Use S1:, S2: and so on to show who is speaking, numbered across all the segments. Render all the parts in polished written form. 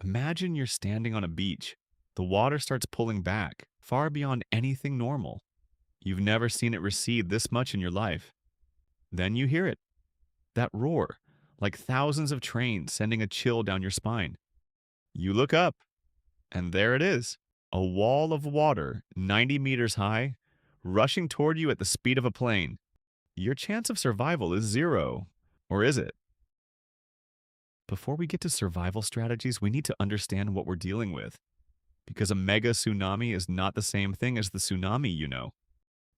S1: Imagine you're standing on a beach. The water starts pulling back, far beyond anything normal. You've never seen it recede this much in your life. Then you hear it, that roar, like thousands of trains sending a chill down your spine. You look up, and there it is, a wall of water 90 meters high, rushing toward you at the speed of a plane. Your chance of survival is zero. Or is it? Before we get to survival strategies, we need to understand what we're dealing with. Because a mega tsunami is not the same thing as the tsunami you know.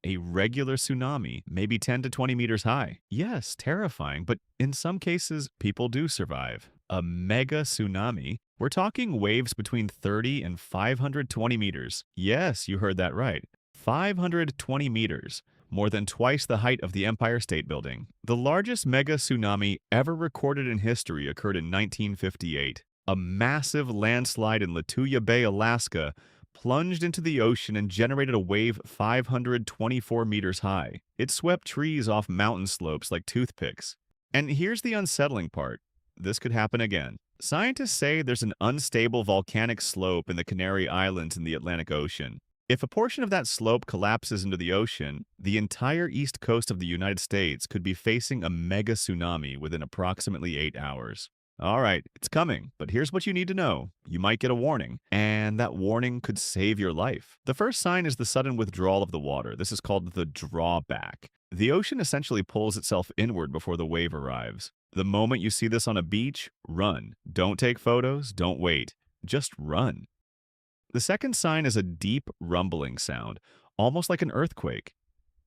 S1: A regular tsunami may be 10 to 20 meters high. Yes, terrifying, but in some cases, people do survive. A mega tsunami, we're talking waves between 30 and 520 meters. Yes, you heard that right. 520 meters, more than twice the height of the Empire State Building. The largest mega tsunami ever recorded in history occurred in 1958. A massive landslide in Lituya Bay, Alaska, plunged into the ocean and generated a wave 524 meters high. It swept trees off mountain slopes like toothpicks. And here's the unsettling part. This could happen again. Scientists say there's an unstable volcanic slope in the Canary Islands in the Atlantic Ocean. If a portion of that slope collapses into the ocean, the entire east coast of the United States could be facing a mega tsunami within approximately 8 hours. All right, it's coming, but here's what you need to know. You might get a warning, and that warning could save your life. The first sign is the sudden withdrawal of the water. This is called the drawback. The ocean essentially pulls itself inward before the wave arrives. The moment you see this on a beach, run. Don't take photos, don't wait. Just run. The second sign is a deep rumbling sound, almost like an earthquake.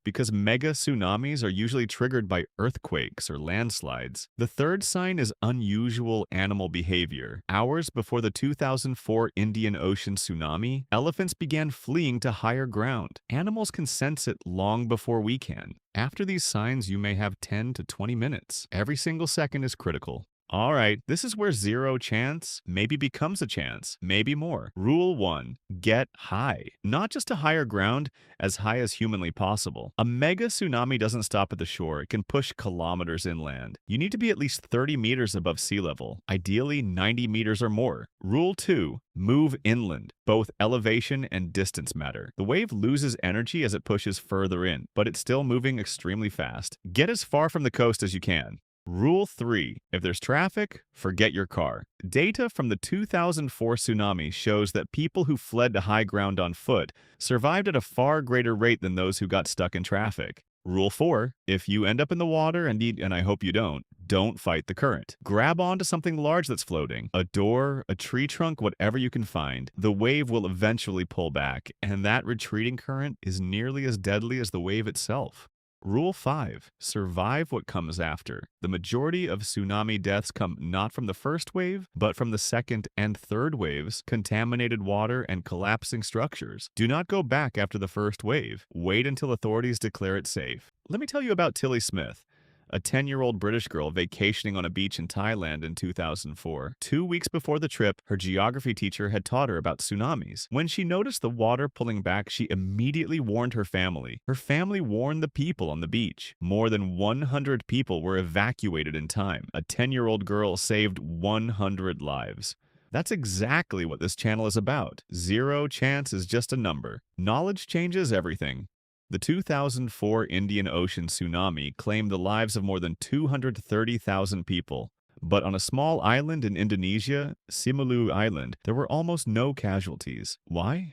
S1: Because mega tsunamis are usually triggered by earthquakes or landslides. The third sign is unusual animal behavior. Hours before the 2004 Indian Ocean tsunami, elephants began fleeing to higher ground. Animals can sense it long before we can. After these signs, you may have 10 to 20 minutes. Every single second is critical. All right, this is where zero chance maybe becomes a chance, maybe more. Rule 1, get high. Not just to higher ground, as high as humanly possible. A mega tsunami doesn't stop at the shore, it can push kilometers inland. You need to be at least 30 meters above sea level, ideally 90 meters or more. Rule 2, move inland. Both elevation and distance matter. The wave loses energy as it pushes further in, but it's still moving extremely fast. Get as far from the coast as you can. Rule 3. If there's traffic, forget your car. Data from the 2004 tsunami shows that people who fled to high ground on foot survived at a far greater rate than those who got stuck in traffic. Rule 4. If you end up in the water, and I hope you don't fight the current. Grab onto something large that's floating. A door, a tree trunk, whatever you can find. The wave will eventually pull back, and that retreating current is nearly as deadly as the wave itself. Rule 5. Survive what comes after. The majority of tsunami deaths come not from the first wave, but from the second and third waves, contaminated water, and collapsing structures. Do not go back after the first wave. Wait until authorities declare it safe. Let me tell you about Tilly Smith, a 10-year-old British girl vacationing on a beach in Thailand in 2004. 2 weeks before the trip, her geography teacher had taught her about tsunamis. When she noticed the water pulling back, she immediately warned her family. Her family warned the people on the beach. More than 100 people were evacuated in time. A 10-year-old girl saved 100 lives. That's exactly what this channel is about. Zero chance is just a number. Knowledge changes everything. The 2004 Indian Ocean tsunami claimed the lives of more than 230,000 people. But on a small island in Indonesia, Simeulue Island, there were almost no casualties. Why?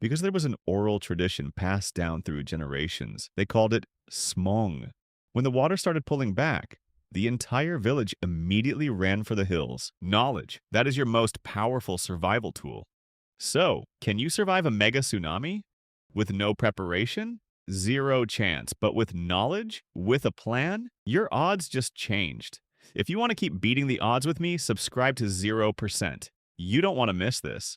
S1: Because there was an oral tradition passed down through generations. They called it smong. When the water started pulling back, the entire village immediately ran for the hills. Knowledge, that is your most powerful survival tool. So, can you survive a mega tsunami? With no preparation? Zero chance. But with knowledge? With a plan? Your odds just changed. If you want to keep beating the odds with me, subscribe to 0%. You don't want to miss this.